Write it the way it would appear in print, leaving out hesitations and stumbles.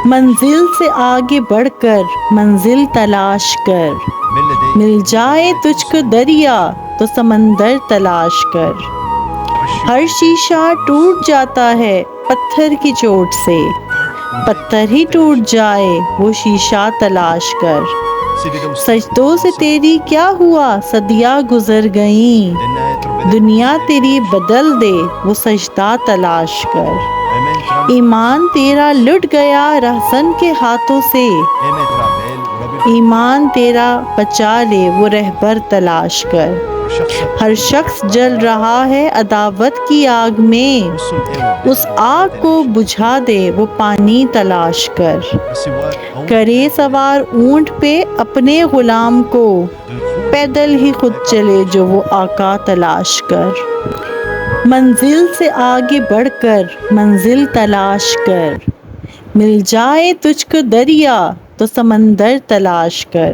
منزل سے آگے بڑھ کر منزل تلاش کر، مل جائے تجھ کو دریا تو سمندر تلاش کر۔ ہر شیشہ ٹوٹ جاتا ہے پتھر کی چوٹ سے، پتھر ہی ٹوٹ جائے وہ شیشہ تلاش کر۔ سجدوں سے تیری کیا ہوا صدیاں گزر گئیں، دنیا تیری بدل دے وہ سجدہ تلاش کر۔ ایمان تیرا لٹ گیا رہزن کے ہاتھوں سے، ایمان تیرا بچا لے وہ رہبر تلاش کر۔ ہر شخص جل رہا ہے عداوت کی آگ میں، اس آگ کو بجھا دے وہ پانی تلاش کر۔ کرے سوار اونٹ پہ اپنے غلام کو، پیدل ہی خود چلے جو وہ آقا تلاش کر۔ منزل سے آگے بڑھ کر منزل تلاش کر، مل جائے تجھ کو دریا تو سمندر تلاش کر۔